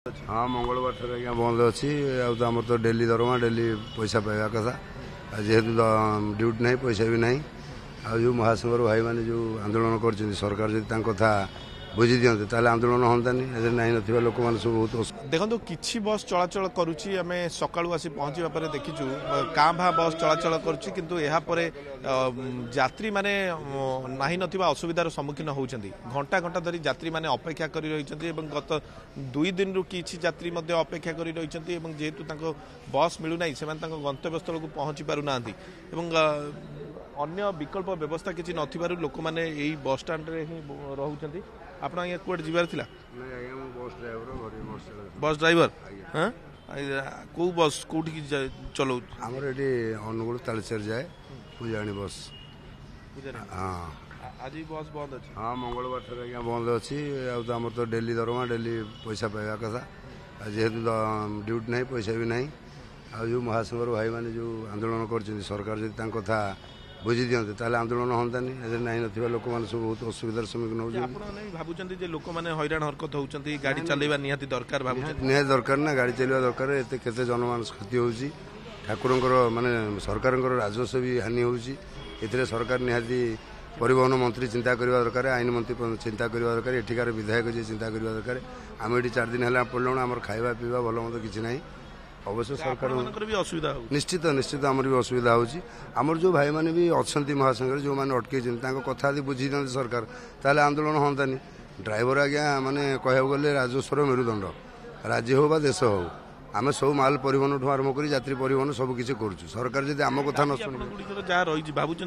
हाँ मंगलवार ठार आज्ञा बंद अच्छी आम तो डेली दरमा डेली पैसा पाइबा कथा जेहेतु ड्यूटी ना पैसा भी ना जो महासंघर भाई मैंने जो आंदोलन कर सरकार जब कथा बुझी दिखते ताले आंदोलन हंतानी नहीं ना लोक मैंने सब बहुत देखो कि बस चलाचल करुच्ची आम सका आसी पहुँचा पर देखीचु काँ भा बस चलाचल करुच्ची किंतु यापर यात्री मैंने नहीं नथिबा असुविधार सम्मुखीन होती घंटा घंटा धरी यात्री मैंने अपेक्षा कर रही गत 2 दिन रु किछि यात्री अपेक्षा कर रही जेहेतु बस मिलूना से गंतव्य स्थल को पहुँची पारना अन्य विकल्प व्यवस्था किसी नथिबारु लोक मैंने यही बस स्टाण्ड रे ही रहउछंती आपन ये कोड जिबार थिला बस ड्राइवर हां को बस कोठी की चलो हमर एटी अनुगुण तालचेर जाए पूजाणी बस हां आज बस बंद अछि हां मंगलवार ठार आज्ञा बंद अछि आम तो डेली दरमा डेली पैसा पाइबा कथा जेहेतु ड्यूटी ना पैसा भी ना जो महासंघर भाई मैंने जो आंदोलन कर सरकार जब कथा बुझी दिखते ताले आंदोलन हंतानी नहीं ना लोक मैंने सब बहुत असुविधार सम्मुखीन होती भावुं लोक मैंने हैरान हरकत होती गाड़ी चलवा निहाती दरकार निहाती दरकार ना गाड़ी चलवा दरकार एत केते जनमानस क्षति होउची ठाकुरंकर माने सरकारंकर राजस्व भी हानि होउची एथिरे सरकार निहाती परिवहन मंत्री चिंता करबा दरकार आईन मंत्री चिंता करबा दरकार एठिकार विधायक जी चिंता करबा दरकार आम एठी 4 दिन है पड़ल आम खाଇବା पीवा भल मत किसी ना अवश्य सरकार असुविधा निश्चित निश्चित आमर भी असुविधा होची आमर जो भाई माने भी अच्छी महासंघ जो मैंने अटके कथा बुझी दिखते सरकार ताले आंदोलन हंतानी ड्राइवर आज्ञा माने कह गले राजस्वर मेरुदंड राज्य हो देश हो आम सब माल परिवहन ठूँ आरंभ कर यात्री परिवहन सबकि कर सरकार जब आम कथा न शुण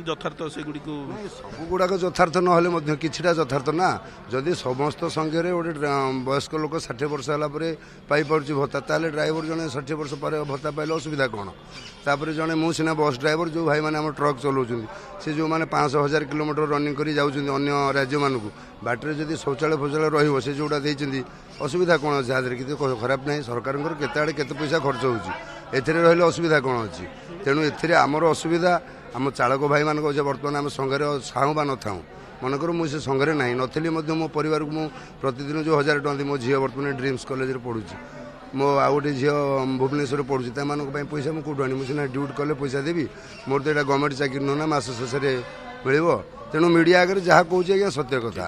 यथार्थ से सब गुड़ाक यथार्थ ना कि यथार्थ ना जदि समस्त संघे गोटे वयस्क लोक 60 वर्ष है भत्ता ताले ड्राइवर जड़े 60 वर्ष पर भत्ता पाइले असुविधा कौन तापर जड़े मुझ सीना बस ड्राइवर जो भाई मैंने ट्रक चलाऊँ से जो मैंने 500,000 किलोमीटर रनिंग कर अन्य राज्य मानक बाटर जदि शौचालय फौचालय रही से जोड़ा असुविधा कौन अच्छे कि खराब ना सरकार केते पैसा खर्च होती असुविधा कौन अच्छी तेणु एमर असुविधा आम चालक भाई मान बर्तमान आम संघे साहू बा नथाऊँ मनकर मुझे संघे ना नी मो परिवार को प्रतिदिन जो 1000 टଙ୍କା मो झी बर्तमान ड्रीम्स कॉलेज पढ़ुची मो आ गोटे झी भुवनेश्वर पढ़ुची पैसा मुझे कौटू आनी मुझे ड्यूटी कले पैसा देवी मोर तो यहाँ गवर्नमेंट चाकरी नुह ना मस शेष मिल तेणु मीडिया आगे जहाँ कौच आज्ञा सत्य कथा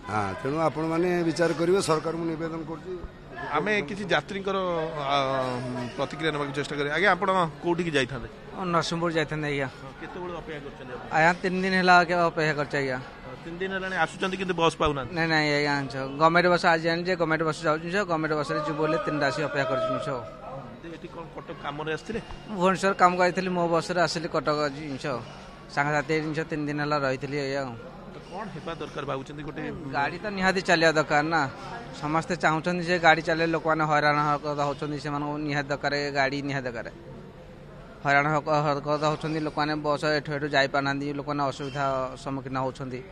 हाँ तेणु आपण मैंने विचार करेंगे सरकार को नवेदन आम किसी यात्री प्रतिक्रिया ना चेष्टा करें आगे आप कौटी जाते नरसिंहपुर जाते आज्ञा अपेक्षा 3 दिन है अपेक्षा कर 3 दिन है आसुँच कि बस पाऊना नहीं नहीं आज्ञा गवर्नमेंट बस आज आनी गवर्नमेंट बस जाऊँ गवर्नमेंट बस जी बोले 3 राशि अपेक्षा कर कटक कम भुवनेश्वर कम करी मो बस आसिली कटक जिनस सांगसाथी जिन 3 दिन है रही कौन हेबा दरकार भावुचंदी गोटे गाड़ी तो निहाती चलिया दरकार ना समस्ते चाहूँ जे गाड़ी चले लोक मैंने हैरान हरकत होती से निहाती दरकार गाड़ी निहाती दरकार हैरान हरकत होती लोक मैंने बस एठू जापार लोक मैंने असुविधा सम्मुखीन होती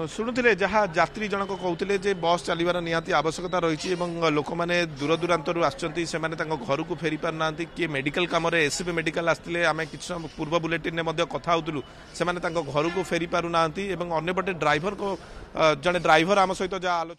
शुणुले जहाँ यात्री जनक कहते बस चलवार निहाती आवश्यकता रही लोक मैंने दूर दूरांतर आसुँच से घर को फेरी पार ना किए मेडिकल कम एससीबी मेडिकल आसते आम कि पूर्व बुलेटिन कथा होलु से घर को फेरी पार ना अंपटे ड्राइवर को जड़े ड्राइवर आम सहित जहाँ